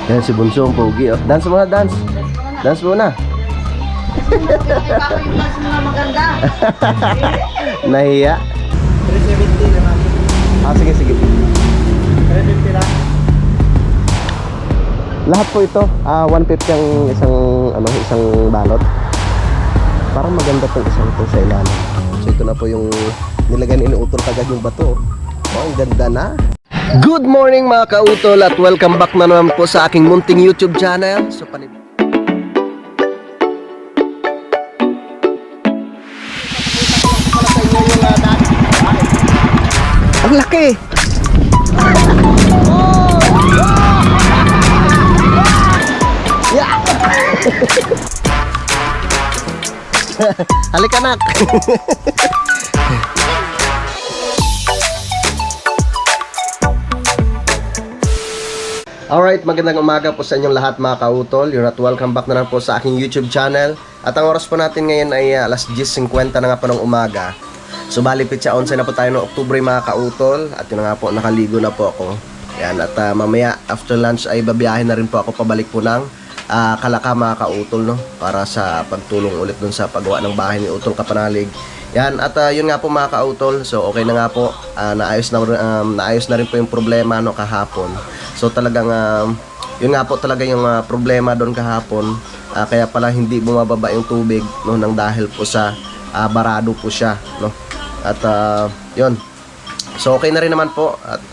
Yan si Bunso ang pogi. Oh. Dance muna, dance. Dance muna. Maganda. Nahiya. 370 naman. Sige, sige. 350 lang. Lahat po ito, 150 ang isang balot. Parang maganda tong isang to sa ilalim. So ito na po yung nilagay ni Utol kagad yung bato. Oh, ang ganda na. Good morning mga kautol at welcome back na naman po sa aking munting YouTube channel. So ang laki. Yeah. Halika nak. Alright, magandang umaga po sa inyong lahat mga kautol. You're at welcome back na lang po sa aking YouTube channel. At ang oras po natin ngayon ay alas 10:50 na nga po ng umaga. So bali pitsa 11 na po tayo ng Oktubre mga kautol. At yun nga po, nakaligo na po ako. Yan, at mamaya after lunch ay babiyahin na rin po ako pabalik po ng Kalaka mga kautol, no? Para sa pagtulong ulit dun sa paggawa ng bahay ni Utol Kapanalig. Yan, at yun nga po mga kautol. So okay na nga po, naayos na rin po yung problema no kahapon. So talagang yun nga po talaga yung problema doon kahapon. Kaya pala hindi bumababa yung tubig no nang dahil po sa barado po siya, no. At yun. So okay na rin naman po at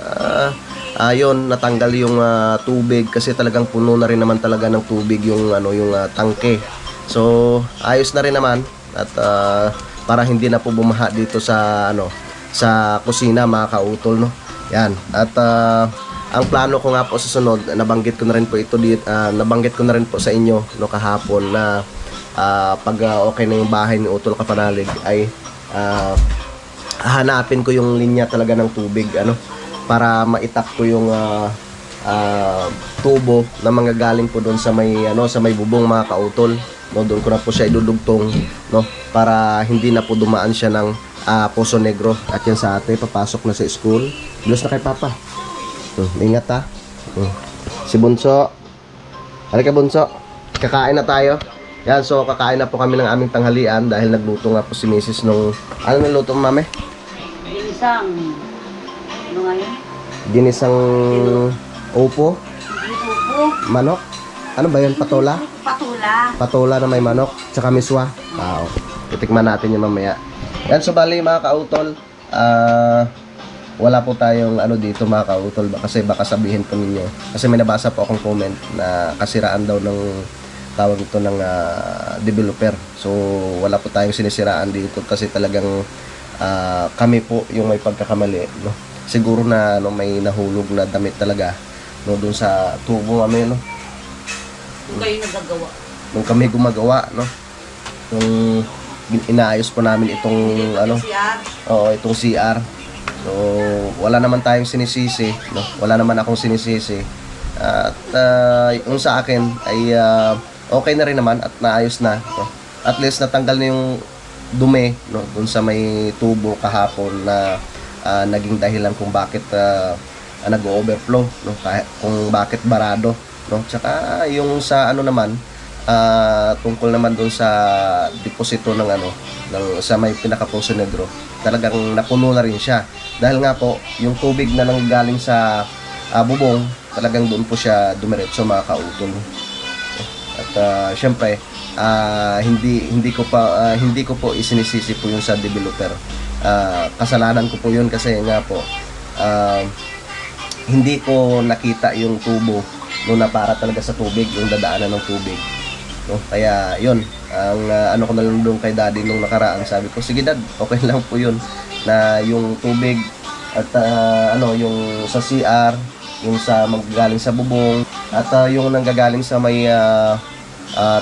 yun, natanggal yung tubig kasi talagang puno na rin naman talaga ng tubig yung yung tangke. So ayos na rin naman at para hindi na po bumaha dito sa sa kusina mga kautol, no. Yan. At ang plano ko nga po sa sunod, nabanggit ko na rin po ito nabanggit ko na rin po sa inyo no kahapon na pag okay na yung bahay ni Utol Kapanalig ay hanapin ko yung linya talaga ng tubig para maitap ko yung tubo na manggagaling po doon sa may sa may bubong mga kautol, no. Doon ko na po siya idudugtong, no, para hindi na po dumaan siya ng Poso Negro. At yan sa ate papasok na sa school. Bilos na kay papa. Ingat ha. Si Bunso. Halika Bunso. Kakain na tayo. Yan, so kakain na po kami ng aming tanghalian dahil nagluto nga po si Mrs. nung niluto mo, mami? Ginisang. Ano nga yun? Ginisang upo. Upo. Manok. Ano ba yun? Patola? Patula. Patola na may manok. Tsaka miswa. Titikman natin yung mamaya. Yan, so bali mga kautol. Wala po tayong dito mga kautol kasi baka sabihin po ninyo kasi may nabasa po akong comment na kasiraan daw ng tawag ito ng developer. So wala po tayong sinisiraan dito kasi talagang kami po yung may pagkakamali, no. Siguro na may nahulog na damit talaga no doon sa tubo kami, no. Kung kayo nagagawa. Nung kami gumagawa, no. Nung inaayos po namin itong itong CR. So, wala naman tayong sinisisi, no? Wala naman akong sinisisi. At yung sa akin ay okay na rin naman at naayos na, no? At least natanggal na yung dumi, no, dun sa may tubo kahapon na naging dahilan kung bakit nag-overflow, no? Kung bakit barado, no? Tsaka yung sa naman tungkol naman dun sa deposito ng sa may pinaka-Poso Negro, talagang napuno na rin siya dahil nga po yung tubig na nanggaling sa bubong talagang doon po siya dumiretso mga kautol. At syempre hindi ko po isinisisi po yung sa developer. Kasalanan ko po yun kasi nga po hindi ko nakita yung tubo no na para talaga sa tubig, yung dadaanan ng tubig, no. Kaya yun ang ko na lang doon kay daddy nung nakaraan, sabi ko sige dad, okay lang po yun na yung tubig at yung sa CR, yung sa manggagaling sa bubong at yung nanggagaling sa may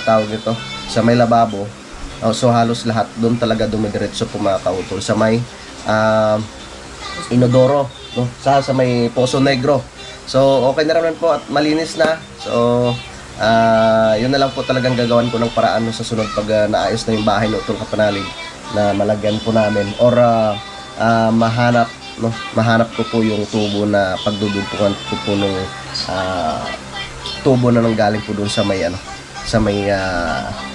tawag nito sa may lababo. So halos lahat doon talaga dumidiretso po mga kautol sa may inodoro, no, sa may Poso Negro. So okay na naman po at malinis na. So yun na lang po talagang gagawan ko ng paraan sa sunod pag naayos na yung bahay ni Utol Kapanalig na malagyan po namin or mahanap ko po yung tubo na pagdudugtungan ko po nung tubo na nang galing po doon sa may sa may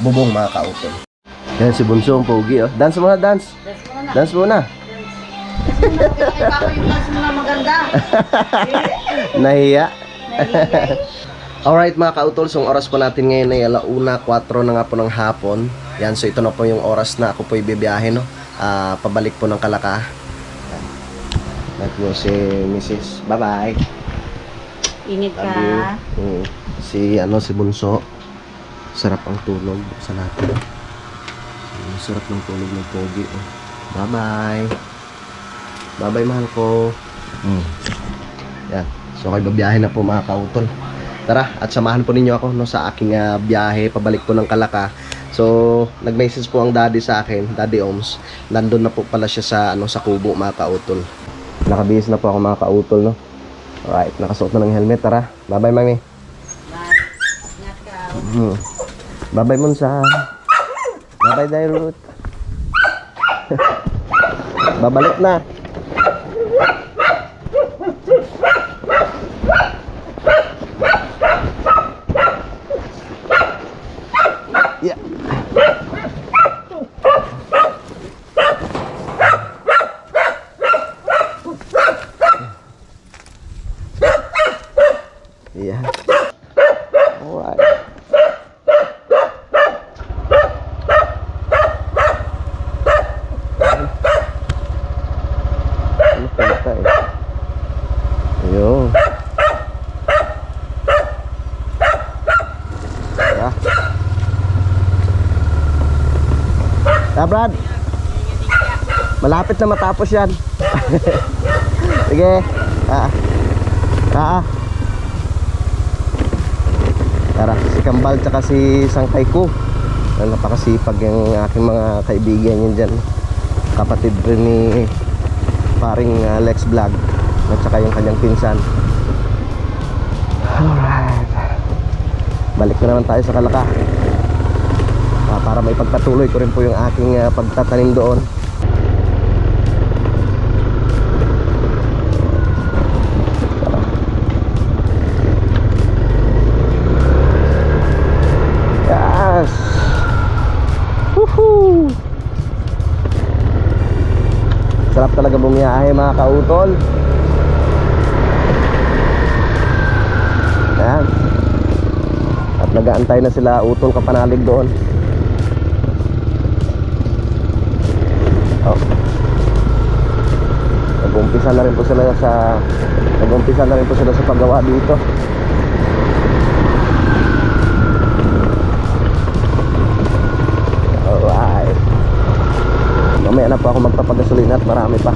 bubong mga kautol. Yan si Bunso ang pogi oh. Dance muna, dance. Dance muna na. Dance muna. Dance muna. Ikaw yung dance muna maganda. Nahiya. Nahiya. Alright mga kautol, so ang oras po natin ngayon ay 1:04 na nga po ng hapon. Yan, so ito na po yung oras na ako po ibibiyahe, no? Pabalik po ng Kalaka. Yan po si Mrs. Bye-bye. Init ka. Love you. Si Bunso. Sarap ang tulog sa natin. Sarap ng tulog ng pogi. Oh. Bye-bye. Bye-bye, mahal ko. Yan. So, kayo babiyahe na po mga kautol. Tara, at samahan po ninyo ako no, sa aking biyahe, pabalik po ng Kalaka. So, nag-message po ang daddy sa akin, Daddy Oms. Nandun na po pala siya sa, sa kubo mga kautol. Nakabihis na po ako mga kautol, no? Alright, nakasuot na ng helmet. Tara, bye-bye, mami. Bye. Ingat ka. Bye-bye, Monsa. Bye-bye, Dairut. Babalik na. Yeah. Yeah. Alright. Ano pala Ayun. Yeah. Brad. Malapit na matapos yan. Sige. Tara, si Kambal tsaka si Sangkay ko. Napakasipag yung aking mga kaibigan yun dyan. Kapatid rin ni paring Lex Vlog at saka yung kanyang pinsan. Alright. Balik na naman tayo sa Kalaka. Para may pagpatuloy ko rin po yung aking pagtatanim doon. Yes! Woohoo! Sarap talaga bumiyahe mga kautol. Yan. At nag-aantay na sila utol kapanalig doon. Nag-umpisa na rin po sila sa paggawa dito. Alright. Mamaya na po ako magpapagasolina at marami pa.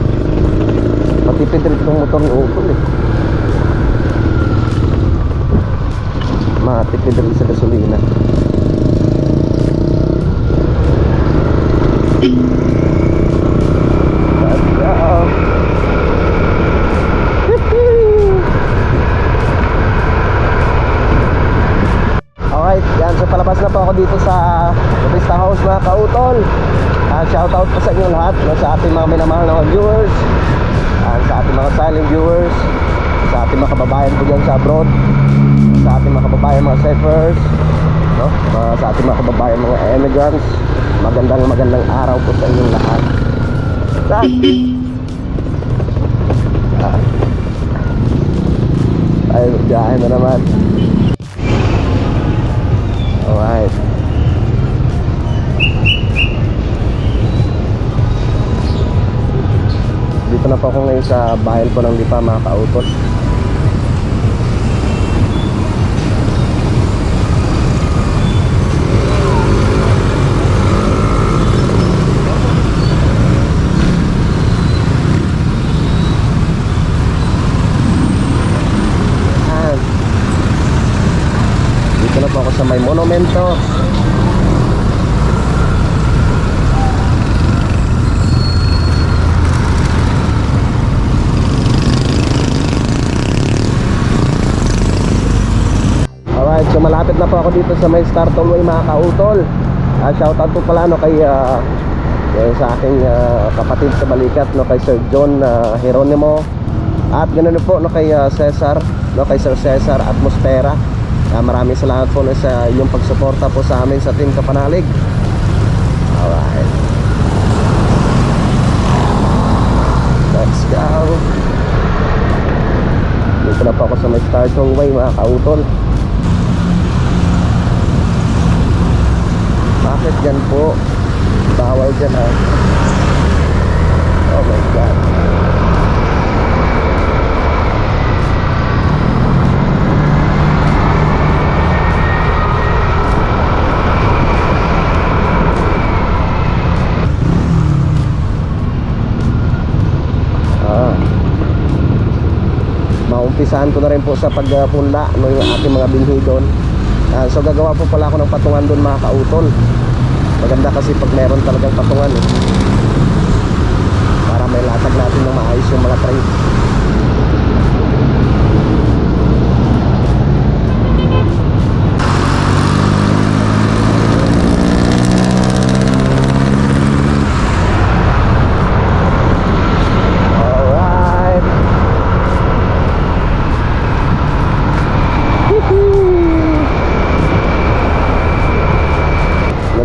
Matipid rin itong motor ni Utol eh. Matipid rin sa gasolina. Alright, yan. So palabas na po ako dito sa Vista House mga kautol. Shoutout po sa inyo lahat, no, sa ating mga minamahal na mga viewers, sa ating mga silent viewers, sa ating mga kababayan po dyan sa abroad, sa ating mga kababayan mga surfers, no, sa ating mga kababayan mga immigrants. Magandang araw po sa inyong lahat. Ay, biyahe na naman. Alright. Dito na po ako ngayon sa bayan po ng Lipa mga kautol. Dito na po ako sa may monumento. Alright, so malapit na po ako dito sa may Star Tollway mga kautol. Shoutout po pala kay sa aking kapatid sa Balikat, kay Sir John Geronimo. At ganoon po kay Cesar, kay Sir Cesar Atmosfera. Maraming salamat po sa inyong pagsuporta po sa amin sa Team Kapanalig. Alright, let's go. Dito na po ako sa may Startong Way mga kautol. Bakit dyan po? Bawal dyan ha. Oh my God. Maumpisahan ko na rin po sa pagpunla ng ating mga binhi doon. So gagawa po pala ako ng patungan doon mga kautol. Maganda kasi pag meron talagang patungan para may latag natin ng maayos yung mga tray.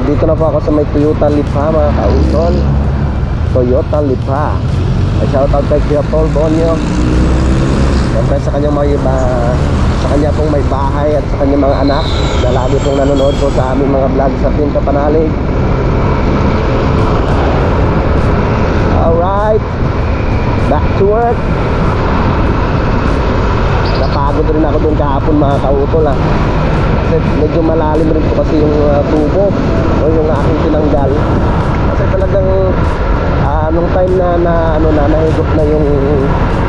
Dito na po ako sa may Toyota Lipa mga kautol. Toyota Lipa. Shout out kay Kuya Paul Bonyo. Siyempre sa kanyang sa kanya pong may bahay at sa kanyang mga anak na lagi pong nanonood po sa aming mga vlog sa Team Kapanalig. Alright, back to work. Napagod rin ako doon kahapon mga kautol kasi medyo malalim rin po kasi yung tubo o yung aking tinanggal kasi talagang nung time na nahigop na yung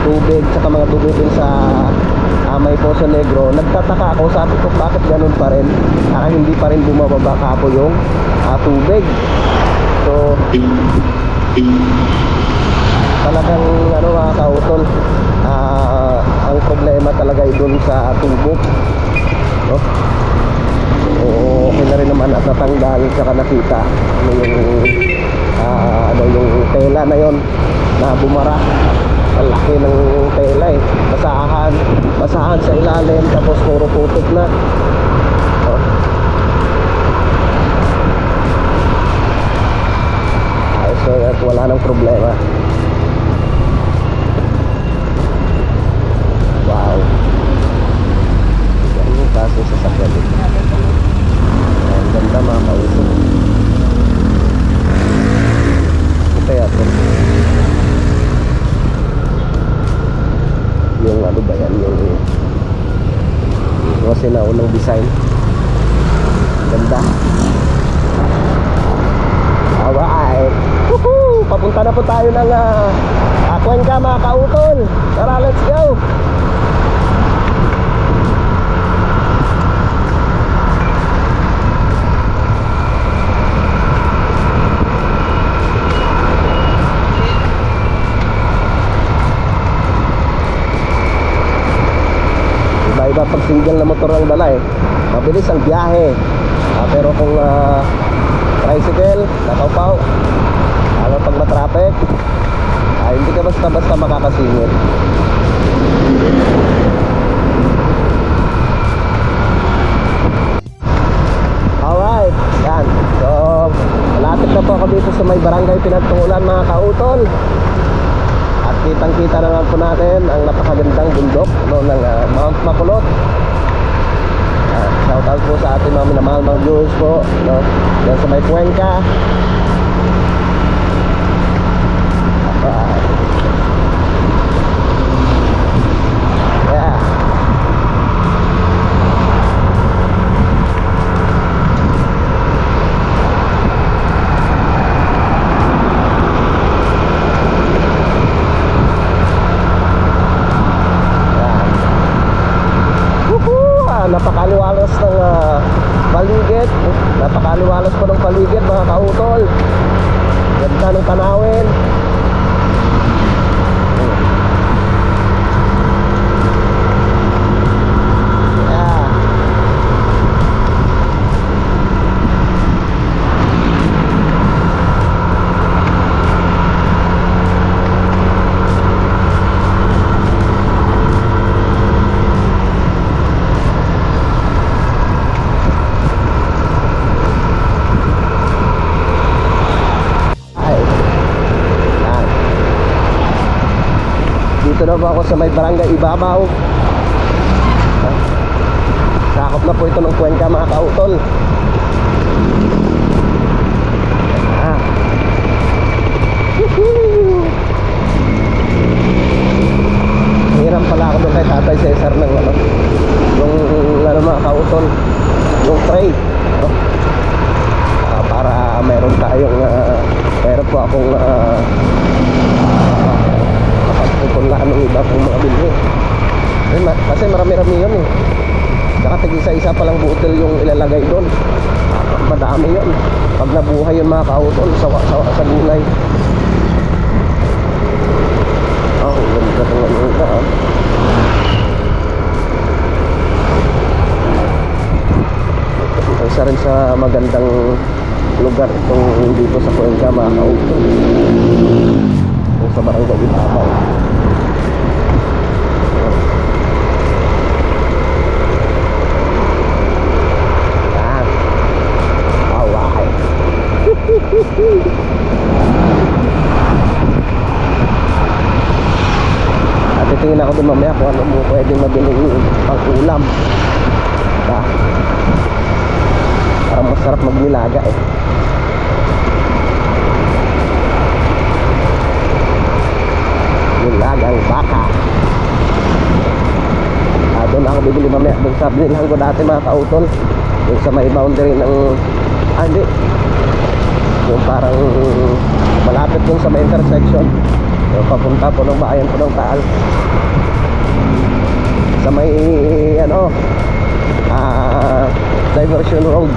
tubig tsaka mga tubig din sa may Poso Negro, nagtataka ako, sabi ko bakit ganun pa rin hindi pa rin bumababa kapo yung tubig. So talagang mga kautol, ang problema talaga ay doon sa tubo, no? Okay na rin naman at natanggal saka nakita yung tela na yon na bumara. Ang laki ng tela basahan sa ilalim tapos puro putik na. So wala nang problema. Wow, yan yung kaso sa sakyan dito. Ang ganda mga kausap. Kaya po yung ano ba yan, yung kasi naunang design. Ganda. Alright, woohoo! Papunta na po tayo ng Cuenca mga kautol. Tara, let's go. Iba pag single na motor ang dala mabilis ang biyahe, pero kung tricycle, nakaupaw, pag matraffic, hindi ka basta-basta makakasingit. Alright, yan. So malapit na po ako dito sa may barangay Pinagtungulan mga kautol. At kitang-kita naman po natin ang napakagandang bundok ng Mount Makulot. Shout out po sa ating mga minamahal mga viewers po, no? Yan sa may Cuenca. Yeah. Napakaliwalas ng paligid. Napakaliwalas po ng paligid mga kautol. Ganda ng tanawin. Yeah. na po ako sa may barangay Ibabaw. Sakop na po ito ng Cuenca mga kautol. Ah. Hiram pala ako doon kay Tatay Cesar ng ano, yung ano mga kautol, yung tray, no? Para meron tayong meron po akong kapagpupunlaan ng iba pong mga bilhin. Kasi marami-rami yun eh. Saka tig-isa-isa palang butil yung ilalagay doon. Madami yun. Pag nabuhay yung mga kautol sa gulay. Oh, ganda ng ano na ah. Isa rin sa magandang lugar itong dito sa Cuenca mga kautol. Yung sa barangay Ibabaw. At titingin ako doon mamaya kung ano mo pwedeng mabiling pang ulam. Diba? Parang masarap magnilaga eh. Nilagang baka. Doon ako bibili mamaya. Doon sa binilhan ko dati mga kautol. Doon sa may boundary ng hindi, yung parang malapit dun sa may intersection, yung papunta po ng bayan po ng Taal, sa may ano Diversion Road.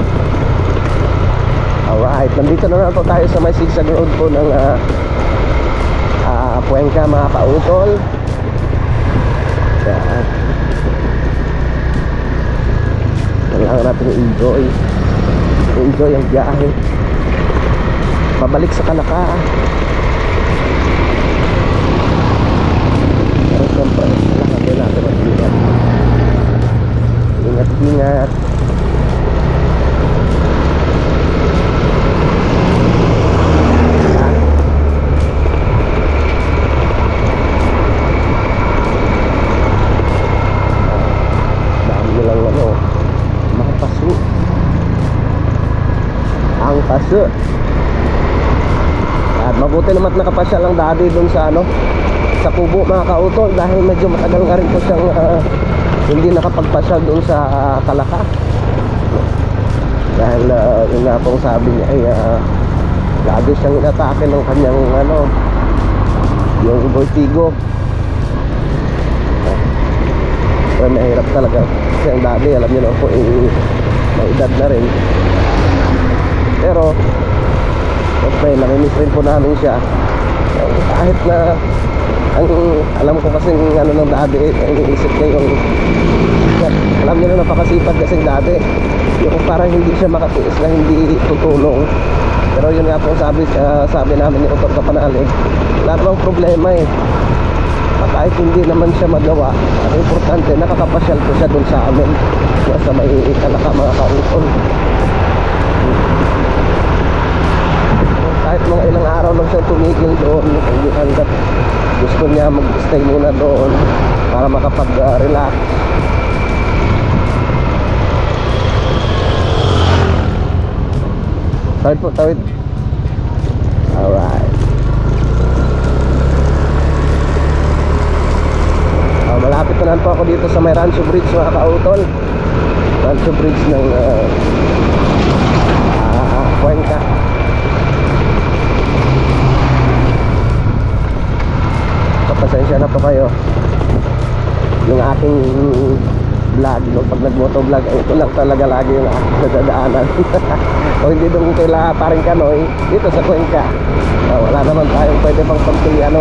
Alright, nandito na po tayo sa may zigzag road po ng Cuenca mga kautol. Yan, kailangan natin enjoy ang biyahe pabalik sa Kalaka. Pero siyempre kailangan din natin mag-ingat. Ingat. Dami nilang ano, mga paso. Ang paso. At mabuti naman nakapasyal ang daddy dun sa ano, sa Kubo mga kautol, dahil medyo matagal nga rin po siyang hindi nakapagpasyal dun sa Kalaka. Dahil yun nga pong sabi niya ay lagi siyang inatake ng kanyang ano, yung vertigo. Pero mahirap talaga kasi ang daddy, alam niyo na po, may edad na rin. Pero okay, namimiss rin po namin siya. Kahit na alam ko kasing ano ng daddy, ang iisip niya yung alam niya na napakasipag kasing daddy, yung parang hindi siya makatiis na hindi tutulong. Pero yun nga po sabi namin ni Dr. Kapanalig, wala namang problema eh. Kahit hindi naman siya magawa, ang importante nakakapasyal po siya dun sa amin sa may Kalaka mga kautol. Kahit mga ilang araw lang siya tumigil doon, hanggat gusto niya mag-stay muna doon para makapag-relax. Tawid po, tawid. Alright. Malapit na po ako dito sa may Rancho Bridge mga kautol. Rancho Bridge ng Cuenca. Pasensya na po kayo. Yung aking vlog, no, pag nag-motovlog, ito lang talaga lagi yung aking nadadaanan. O hindi doon kaila paring Kanoy, dito sa Cuenca. Wala naman tayong pwede pang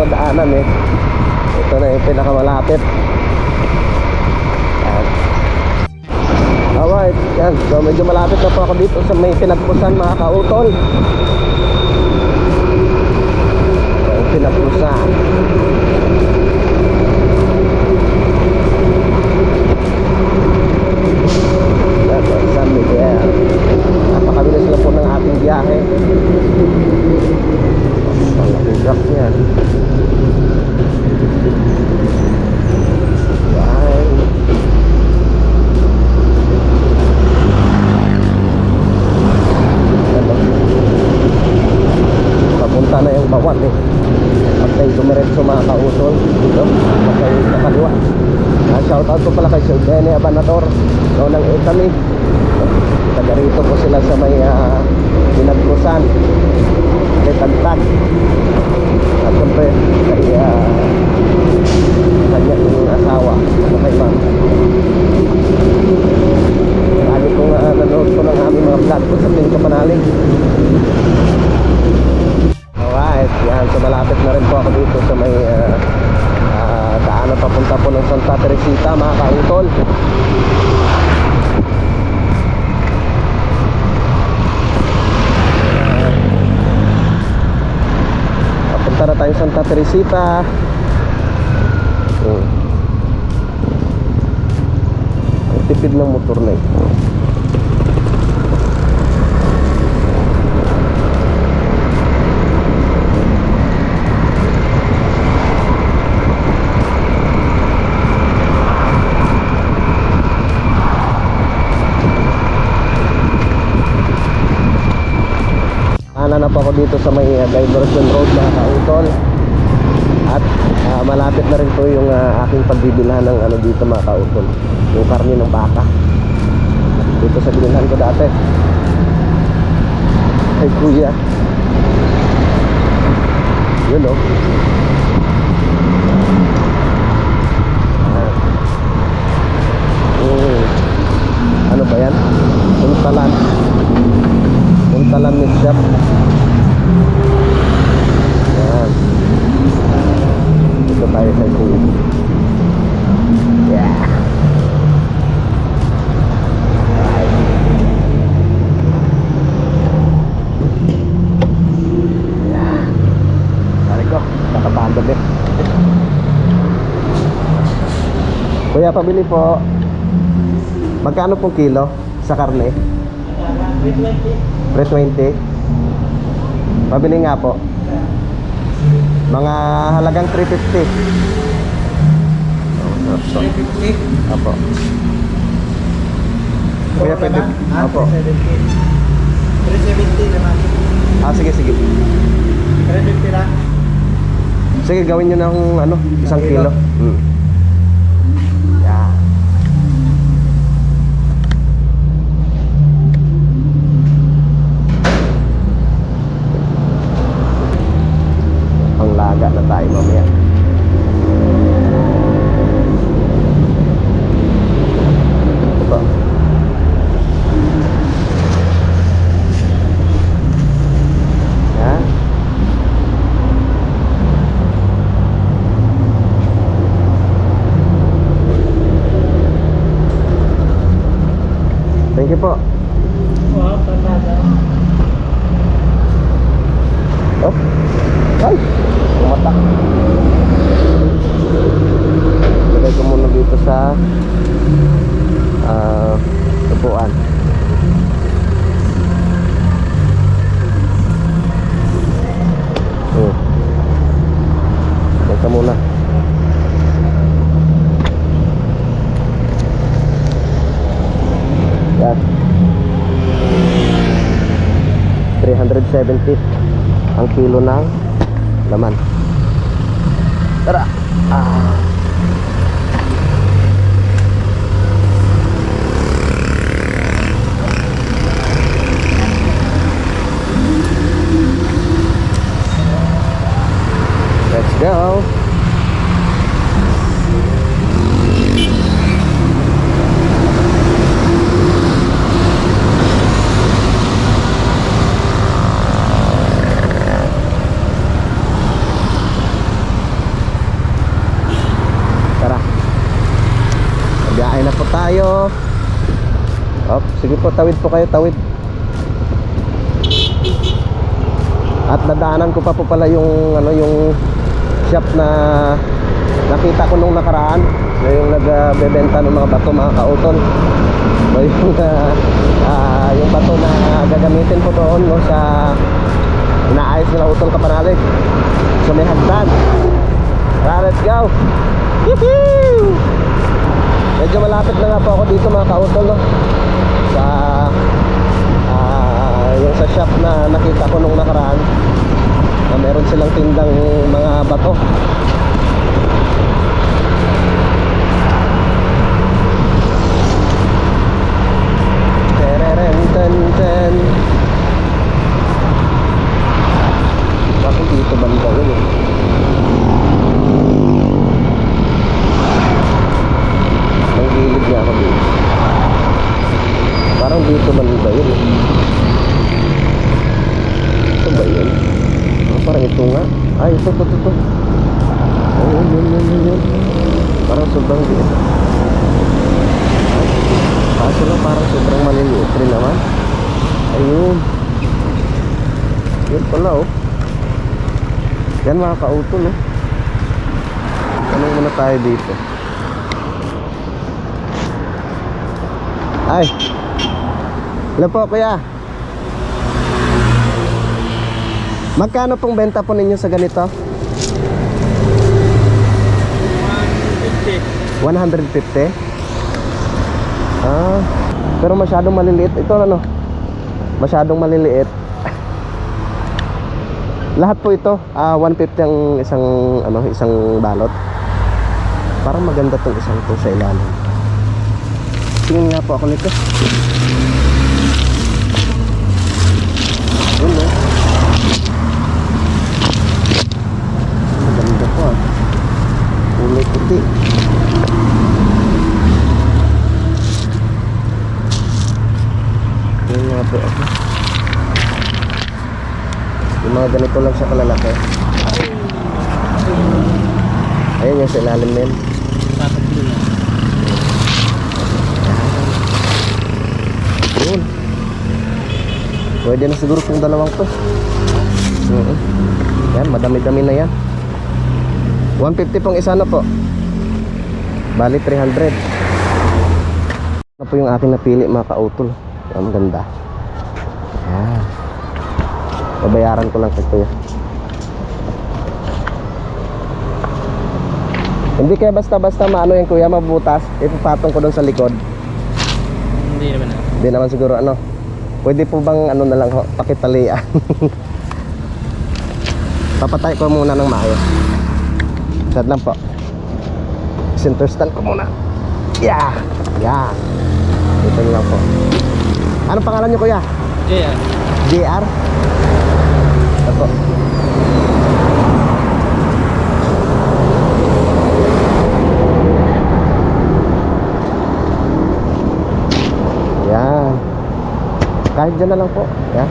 daanan eh. Ito na yung pinakamalapit. Yan. Alright, yan. So medyo malapit na po ako dito sa may pinagpusan mga kautol. Pinagpusan. San Miguel. Napakabilis lang po ng ating biyahe. Ang laking drop yan. kami. Taga rito po sila sa may Pinagkusan, may Tagtag. At siyempre kay kanya yung asawa, ano kay ma'am. Lagi kong nanood ko ng aming mga vlog ko sa Pinto Panalig. Alright, yan. So malapit na rin po ako dito sa may daanan papunta po ng Santa Teresita, mga kautol. Papunta na tayong Santa Teresita. Ang tipid ng motor na ito. Na po ako dito sa may Diversion Road, mga kautol. At malapit na rin po yung aking pagbibilhan ng ano dito, mga kautol, yung karne ng baka dito sa binilhan ko dati ay kuya. Yun o. Ano ba yan? Untalan meat shop. Yan. Dito tayo sa kuya. Yeah. Right. Yeah. Sari ko, nakapagod eh. Kuya, pabili po. Magkano pong kilo sa karne? 320. Pabili nga po. Mga halagang 350. 350. Apo. Kuya, pwede. Apo. 370 naman. Sige, sige. 350 lang. Sige, gawin nyo ng ano, 1 kilo. Yeah. Panglaga na tayo mamaya. Ito. Yan. Thank you po. Wow, panada. Oh. Ay, lumatak. Lagay ko muna dito sa upuan. Lagay ka muna. Yan. 370 ang kilo ng laman. Tara. Let's go. Biyahe na po tayo. Sige po, tawid po kayo, tawid. At nadaanan ko pa po pala yung ano, yung shop na nakita ko nung nakaraan, na yung nagbebenta ng mga bato, mga kautol. So yung bato na gagamitin po doon, no, sa inaayos nila Utol Kapanalig. So may hagdan. Let's go. Woohoo! Medyo malapit na nga po ako dito, mga kautol, no? Sa yung sa shop na nakita ko nung nakaraan, na meron silang tindang mga bato. Parang dito man ba yun? Ito ba yun? Parang ito nga. Ay, ito. Ayun, yun. Parang sobrang liit. Kaso lang parang sobrang maliliit rin naman. Ayun. Yun pala oh. Yan mga kautol oh. Tanong muna tayo dito. Ay. Hello po kuya. Magkano pong benta po ninyo sa ganito? 150. 150? Ah, pero masyadong maliliit. Ito ano? Masyadong maliliit. Lahat po ito, 150 ang isang balot. Parang maganda tong isang to sa ilalim. Tingin nga po ako nito. Yun oh. Maganda po ah. Kulay puti. Yun nga po ako. Yung mga ganito lang siya kalalaki. Ayun yung sa ilalim na yun. Yun. Pwede na siguro kung dalawang to. Yan, madami-dami na yan. 150 pong isa na po. Bali 300. Ano po yung aking napili mga kautol. Ang ganda. Yan. Babayaran ko lang sa kuya. Hindi kaya basta-basta maano yan kuya, mabutas. Ipapatong ko doon sa likod. Hindi naman. Hindi naman siguro ano. Pwede po bang ano na lang ho, pakitalian. Papatay ko muna ng maayos. Sad lang po. Center stand ko muna. Yeah. Yeah. Ito lang po. Anong pangalan niyo kuya? Yeah. JR? Ito po. Yan. Kahit dyan na lang po. Yan.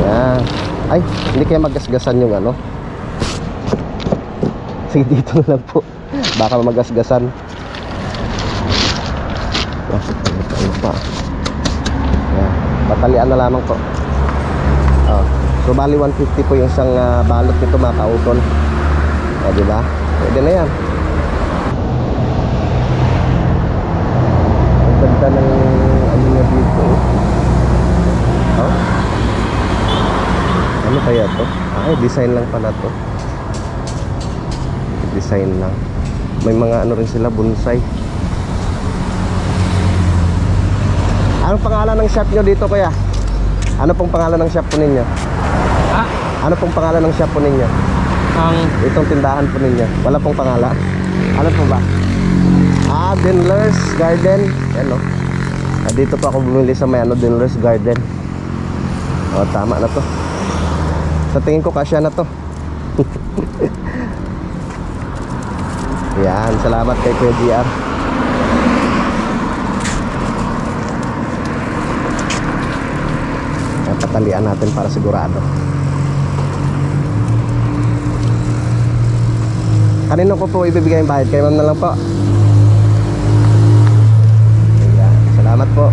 Yan. Ay, hindi kaya magasgasan yung ano. Sige, dito na lang po. Baka magasgasan. Yan. Ano pa. Yan. Patalian na lamang po. Oh. So bali 150 po yung isang balot nito mga kautol. O diba? Pwede na yan. Ang ganda ng ano nga dito. Oh. Ano kaya to? Ay, design lang pala to. Design lang. May mga ano rin sila, bonsai. Anong pangalan ng shop nyo dito kuya? Ano pong pangalan ng shop po ninyo? Ha? Ano pong pangalan ng shop po ninyo? Ang Itong tindahan po ninyo? Wala pong pangalan? Ano po ba? Dinler's Garden. Yan o. Dito po ako bumili sa may Dinler's Garden. O, tama na to. Sa tingin ko kasya na to. Yan, salamat kay Kuya GR. Patalian natin para sigurado. Kanino ko po ibibigay yung bayad? Kay ma'am na lang po. Ayan, salamat po.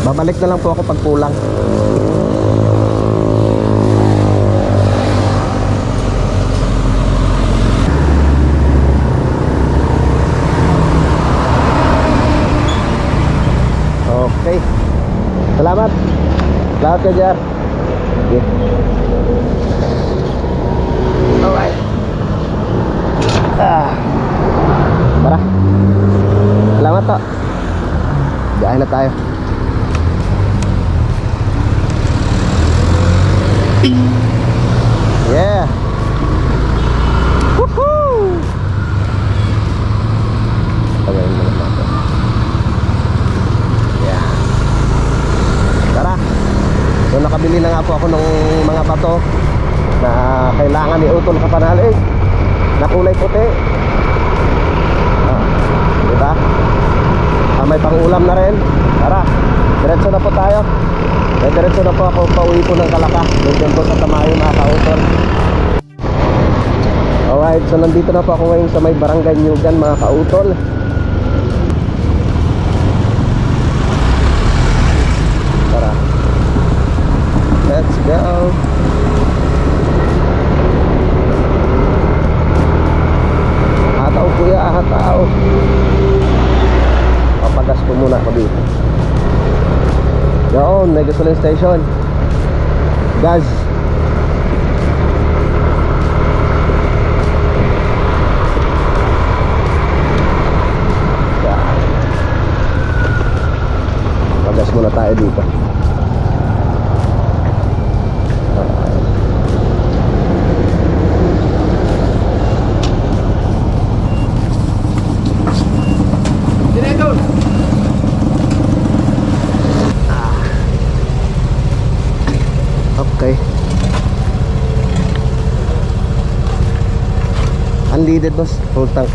Babalik na lang po ako pag kulang. Okay. Salamat. Salamat ka, Jar. Okay. Alright. Tara. Salamat to. Biyahe na tayo. Yeah. Woohoo! Tagayin mo naman natin. Yeah. Tara. So nakabili na nga po ako ng mga bato na kailangan iutol ka panalo. Alright, so nandito na po ako ngayon sa may Barangay Nyugan mga kautol. Tara, let's go. Hataw kuya, hataw. Papagas ko muna ako dito. Doon, may gasoline station. Gas. Pagas muna tayo dito. Okay. Unleaded boss, full tank.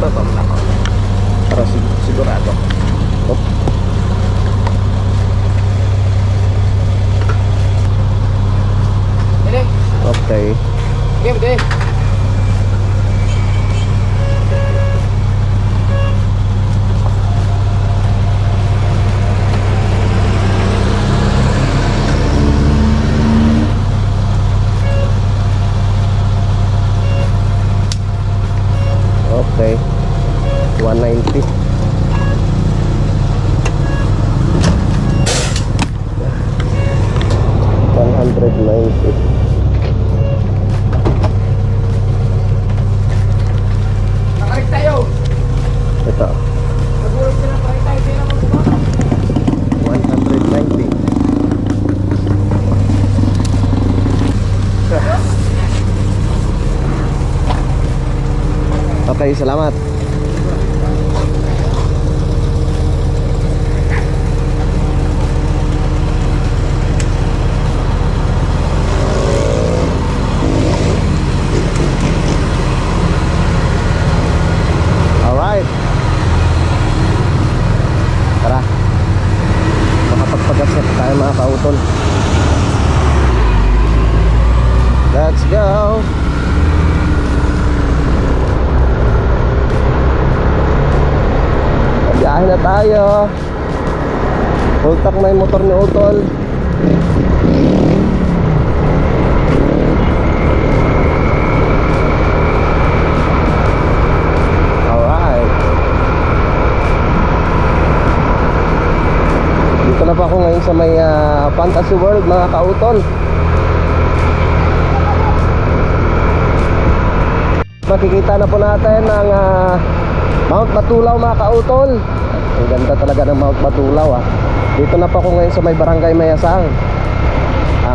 Babam na ako. Para sigurado. Oh. Okay. Okay. 190. Nakarik tayo. Ito. Nag-work ka na pa tayo. Sino mo ba? 190. Okay, salamat. Alright. Tara. Makapagpagasya tayo mga kautol. Let's go. Biyahe na tayo. Full tank na yung motor ni Utol. Alright. Dito na pa ako ngayon sa may Fantasy World mga kautol. Makikita na po natin ang Mount Matulaw mga kautol. Ang ganda talaga ng Mount Matulaw Dito na po ako ngayon sa may Barangay Mayasang.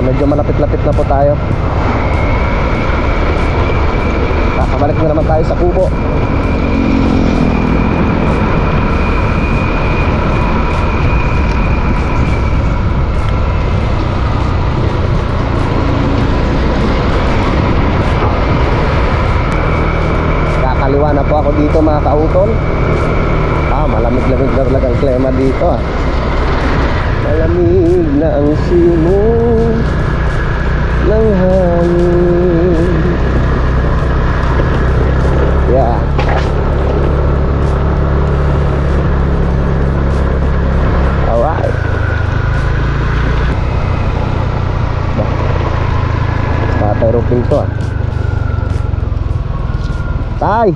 Medyo malapit-lapit na po tayo. Kakabalik na naman tayo sa Kubo. Kakaliwa na po ako dito mga kautol. Malamig-lamig na talaga ang klima dito Malamig na ang simoy ng hangin. Yeah. Alright. Patay roping to Tay!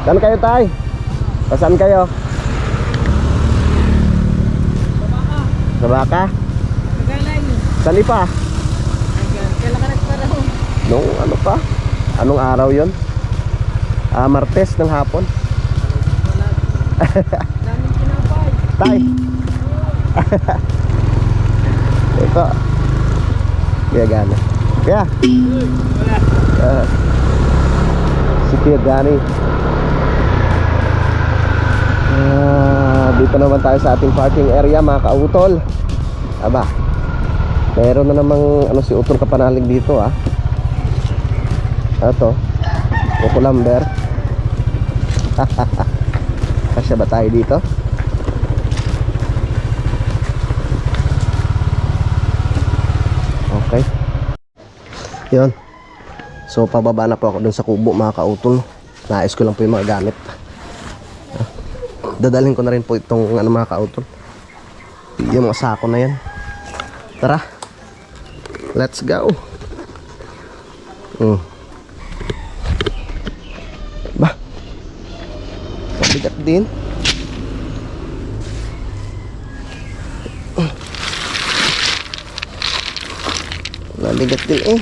Saan kayo tay? Saan kayo? Sa Baka? Saan pa? Kailan ka nagparahon? Nung ano pa? Anong araw yon? Martes ng hapon. Daming kinapay. Tay! Ito. Kaya gana. Kaya? Si Kuya Gani. Dito naman tayo sa ating parking area mga kautol. Aba, meron na namang si Utol Kapanalig dito Ito Utol Lamber. Kasya ba tayo dito? Okay. Yun. So pababa na po ako dun sa kubo mga kautol. Naayos ko lang po yung mga gamit. Dadalhin ko na rin po itong ano mga kautol. Yung mga sako na yan. Tara. Let's go. Bah. Mabigat din. Mabigat din eh.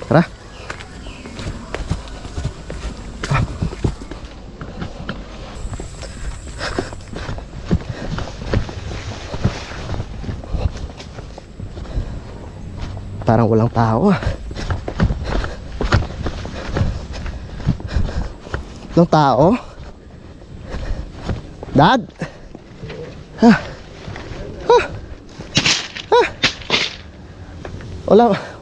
Tara. Parang walang tao ah. Walang tao? Dad? Ha? Ha? Ha?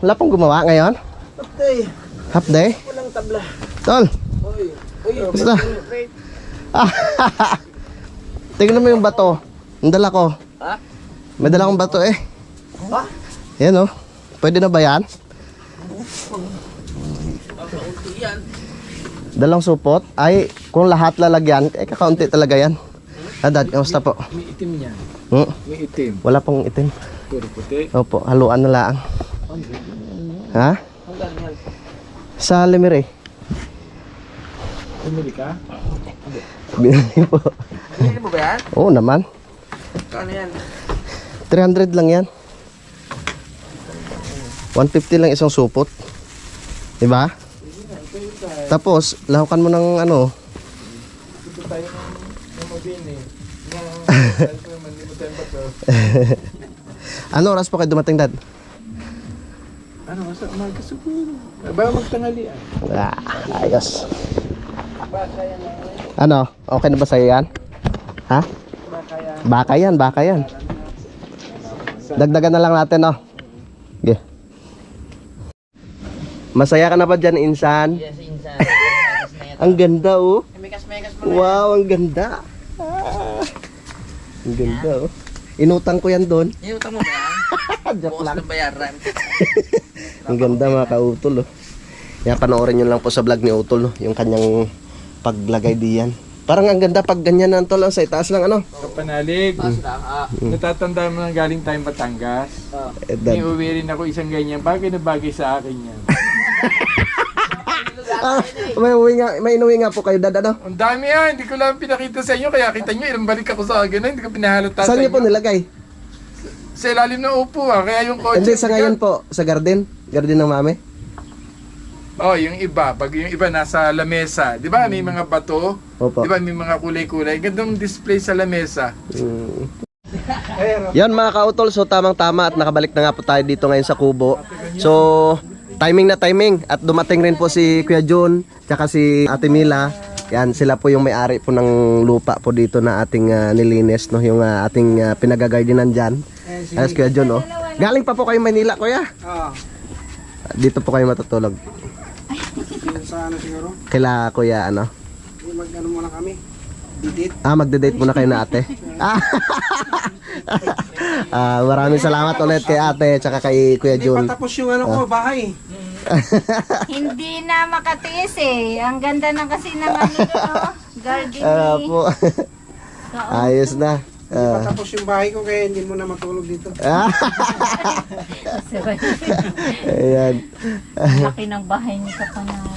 Wala pong gumawa ngayon? Patay. Half day? Walang tabla. Tol, Uy. Uy. basta. Tingnan mo yung bato. Ang dala ko. Ha? May dala akong bato eh. Ha? Yan oh. Pwede na ba yan? Dalang supot? Ay, kung lahat lalagyan, kakaunti talaga yan. Dad, kamusta po? May itim niya. Hmm? May itim. Wala pong itim. Puro puti. Opo, haluan na lang. Ha? Hanggang yan. Sa Lemire. Bumili ka? Binili po. Bumili mo ba yan? Oo naman. Kano yan? 300 lang yan. 150 lang isang supot. Diba? Tapos, lahukan mo ng ano. Dito tayo ng mabini. Ano oras po kayo dumating, Dad? Ano, masa umaga siguro. Baka magtanghalian. Ayos. Baka yan lang. Ano? Okay na ba sa'yo yan? Ha? Baka yan. Baka yan. Dagdagan na lang natin, no? Okay. Masaya ka na ba dyan, Insan? Yes, insan. Ang ganda, oh. Mekas-mekas mo na. Wow, ang ganda. Ang ganda, oh. Inutang ko yan doon. Iutang mo ba yan? Joke Bukas lang. na bayaran. Ang ganda mga kautol, oh. Yan, panoorin nyo lang po sa vlog ni Utol, no? Yung kanyang paglagay diyan. Parang ang ganda pag ganyan na, Tol, oh, sa itaas lang, ano? Kapanalig. Natatanda mo nang galing tayong Batangas. Dad. Iuwi rin ako isang ganyan. Bagay na bagay sa akin yan. May inuwi nga po kayo, Dad, ano? Ang dami yan. Hindi ko lang pinakita sa inyo. Kaya kita nyo, ilang balik ako sa akin. Hindi ko pinahalata sa Saan niyo po inyo. nilagay? Sa ilalim ng upo Kaya yung kotse. Hindi, sa ngayon po, sa garden. Garden ng mami. Oh, yung iba. Pag yung iba nasa lamesa. Di ba may mga bato? Opo. Di ba may mga kulay-kulay? Gandang display sa lamesa. Yan mga kautol, so tamang-tama at nakabalik na nga po tayo dito ngayon sa Kubo. So, timing na timing at dumating rin po si Kuya Jun tsaka si Ate Mila. Yan, sila po yung may-ari po ng lupa po dito na ating nilinis, no? Yung ating pinagagardenan dyan. Ayos Kuya Jun, oh. Galing pa po kayo Manila, Kuya? Oo. Dito po kayo matutulog. Sa ano siguro? Kaila Kuya, ano? Mag-ano muna kami. Didit. Magde-date muna kayo na ate. Maraming salamat ulit kay ate tsaka kay Kuya Jun. Patapos yung ano ko, bahay. Hindi na makatiis eh. Ang ganda na kasi ng ano doon, garden ni. Po. Ayos na. Patapos yung bahay ko kaya hindi mo na matulog dito. Ayan. Laki ng bahay ni Kapanalo.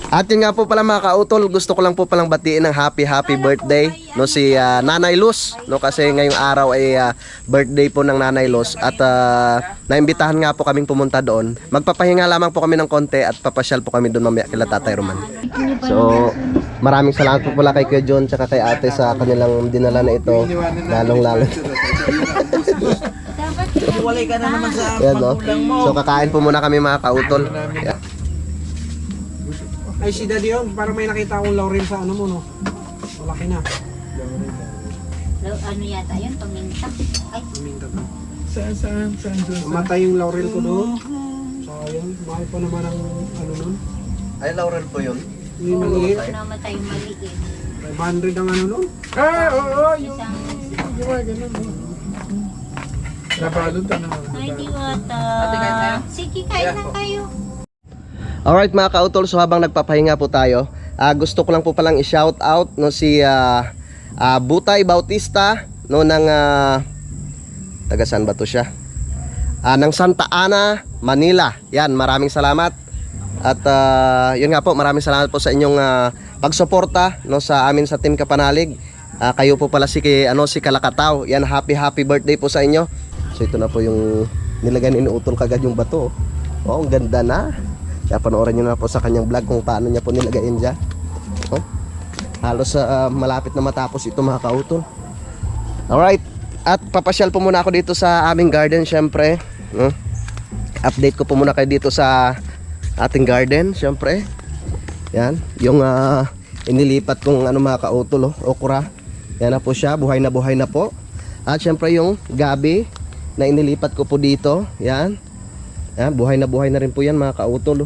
At yun nga po pala mga kautol, gusto ko lang po palang batiin ng happy birthday no si Nanay Luz, no kasi ngayong araw ay birthday po ng Nanay Luz at naimbitahan nga po kaming pumunta doon. Magpapahinga lamang po kami ng konti at papasyal po kami doon mamaya kila Tatay Roman. So, maraming salamat po pala kay Kuya John tsaka kay Ate sa kanilang dinala na ito. Lalong-lalo. Walay ka na naman sa Yan, no? So, kakain po muna kami mga kautol. Yeah. Ay si Daddy yun, parang may nakita akong laurel sa ano mo no. Malaki na. Ano yata yun? Paminta. Ay, Paminta to. Saan doon? Namatay yung laurel ko doon. Sayang, mahal pa naman ang ano nun. Ay, laurel po yun. Yung maliit. namatay yung maliit. 500 ang ano nun. Oo, yung gawa ganun. Nabalot na. Ay, diwata. Ate, kain tayo? Sige, kain na kayo. Alright mga kautol, so habang nagpapahinga po tayo, gusto ko lang po palang i-shout out no, si Butay Bautista no, ng taga saan ba to siya? Ng Santa Ana, Manila. Yan, maraming salamat. At yun nga po, maraming salamat po sa inyong pagsuporta no, sa amin sa Team Kapanalig. Kayo po pala si Kalakataw. Yan, happy birthday po sa inyo. So ito na po yung nilagay ni Utol kagad yung bato. Oh, ang ganda na. Kaya panoorin nyo na po sa kanyang vlog kung paano niya po nilagayin dyan. Oh, halos malapit na matapos ito mga kautol. Alright, at papasyal po muna ako dito sa aming garden syempre. Update ko po muna kayo dito sa ating garden syempre. Yan, yung inilipat kong mga kautol, okra. Yan na po siya, buhay na po. At syempre yung gabi na inilipat ko po dito, yan. Yan, buhay na rin po yan mga kautol.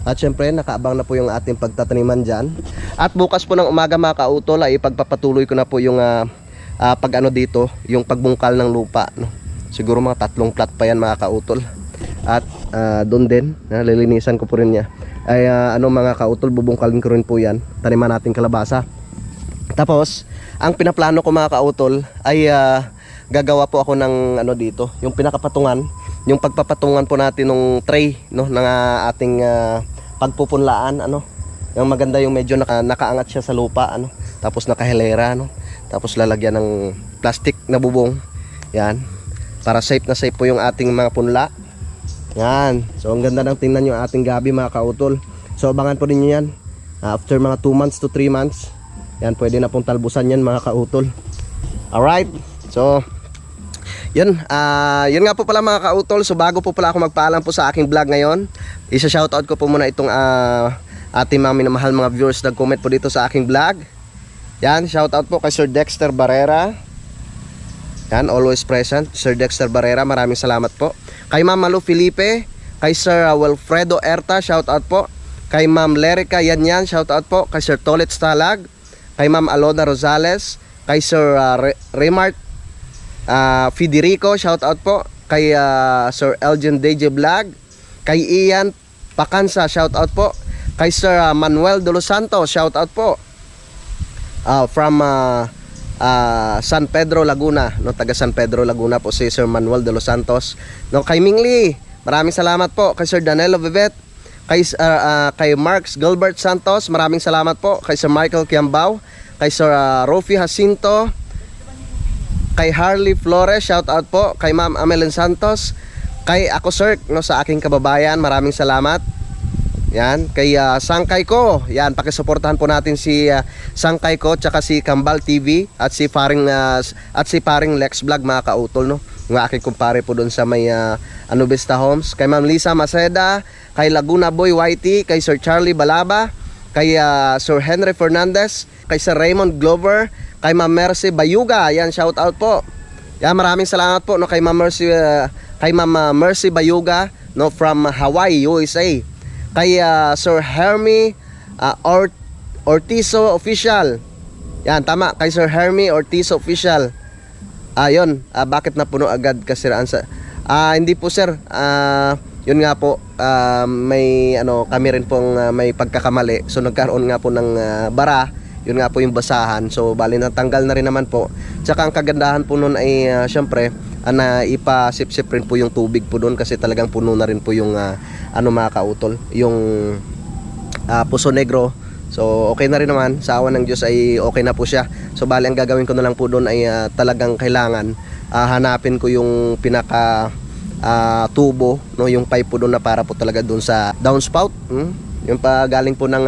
At syempre nakaabang na po yung ating pagtataniman dyan. At bukas po ng umaga mga kautol ay ipagpapatuloy ko na po yung dito, yung pagbungkal ng lupa, no? Siguro mga 3 plat pa yan mga kautol. At doon din, lilinisan ko po rin niya. Ay mga kautol, bubungkalin ko rin po yan. Taniman natin kalabasa. Tapos ang pinaplano ko mga kautol ay gagawa po ako ng dito, yung pinakapatungan, yung pagpapatungan po natin ng tray no, ng ating pagpupunlaan, yung maganda, yung medyo nakaangat siya sa lupa, tapos nakahilera, tapos lalagyan ng plastic na bubong, yan, para safe na safe po yung ating mga punla. Yan, so ang ganda ng tingnan yung ating gabi mga kautol. So abangan po ninyo yan, after mga 2 months to 3 months, yan, pwede na pong talbusan yan mga kautol. Alright, so yun nga po pala mga kautol. So bago po pala ako magpaalam po sa aking vlog ngayon, isa-shoutout ko po muna itong ating mga minamahal mga viewers na comment po dito sa aking vlog. Yan, shoutout po kay Sir Dexter Barrera. Yan, always present, Sir Dexter Barrera, maraming salamat po. Kay Ma'am Malu Felipe, kay Sir Wilfredo Erta, shoutout po. Kay Ma'am Lerica Yanyan, shoutout po. Kay Sir Tolet Stalag, kay Ma'am Alona Rosales, kay Sir Remart Federico, shout out po. Kay Sir Elgin DJ Vlog, kay Ian Pakansa, shout out po. Kay Sir Manuel de los Santos, shout out po. From San Pedro Laguna, no, taga San Pedro Laguna po si Sir Manuel de los Santos. No, kay Mingli, maraming salamat po. Kay Sir Danilo Vivet, kay Marks Gilbert Santos, maraming salamat po. Kay Sir Michael Kiambao, kay Sir Rofi Jacinto, kay Harley Flores, shout out po. Kay Ma'am Amelin Santos, kay Ako Sir, no, sa aking kababayan, maraming salamat. Yan, kay Sangkay Ko, yan, pakisuportahan po natin si Sangkay Ko, tsaka si Kambal TV at si Paring Lex Vlog mga kautol, no, ng aking kumpare po doon sa may Anubista Homes. Kay Ma'am Lisa Maceda, kay Laguna Boy YT, kay Sir Charlie Balaba, kay Sir Henry Fernandez, kay Sir Raymond Glover, kay Ma'am Mercy Bayuga, yan, shout out po. Yan, maraming salamat po, no, kay Ma'am Mercy Bayuga, no, from Hawaii, USA. Kay Sir Hermie Ortizo Official. Yan, tama, kay Sir Hermie Ortizo Official. Ayun, bakit napuno agad kasiraan sa hindi po sir, yun nga po, may kami rin pong may pagkakamali. So nagkaroon nga po ng bara. Yun nga po yung basahan. So bali natanggal na rin naman po. Tsaka ang kagandahan po nun ay syempre na ipasip-sip rin po yung tubig po doon kasi talagang puno na rin po yung mga kautol, yung Puso Negro. So okay na rin naman, sa awa ng Diyos ay okay na po siya. So bali ang gagawin ko na lang po doon ay talagang kailangan hanapin ko yung pinaka tubo, no, yung pipe po doon na para po talaga doon sa downspout, yung pa galing po ng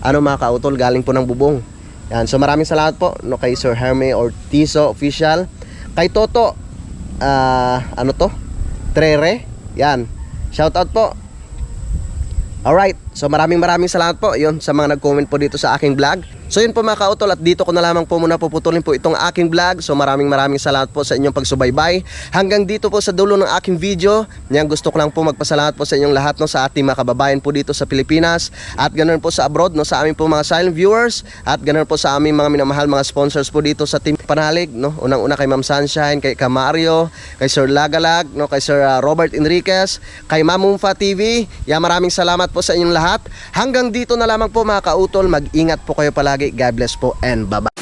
mga kautol, galing po ng bubong. Yan, so maraming salamat po, no, kay Sir Hermie Ortizo Official, kay Toto Trere, yan, shout out po. Alright, so maraming salamat po yun sa mga nag-comment po dito sa aking vlog. So yun po mga kautol, at dito ko na lamang po muna puputulin po itong aking vlog. So maraming salamat po sa inyong pagsubaybay. Hanggang dito po sa dulo ng aking video. Yan, gusto ko lang po magpasalamat po sa inyong lahat, no, sa ating mga kababayan po dito sa Pilipinas at ganoon po sa abroad, no, sa aming po mga silent viewers at ganoon po sa aming mga minamahal mga sponsors po dito sa Team Panalig, no. Unang-una kay Ma'am Sunshine, kay Mario, kay Sir Lagalag, no, kay Sir Robert Enriquez, kay Ma'am Mumfa TV. Yan, maraming salamat po sa inyong lahat. Hanggang dito na lamang po mga kautol. Mag-ingat po kayo palagi. God bless po and bye-bye.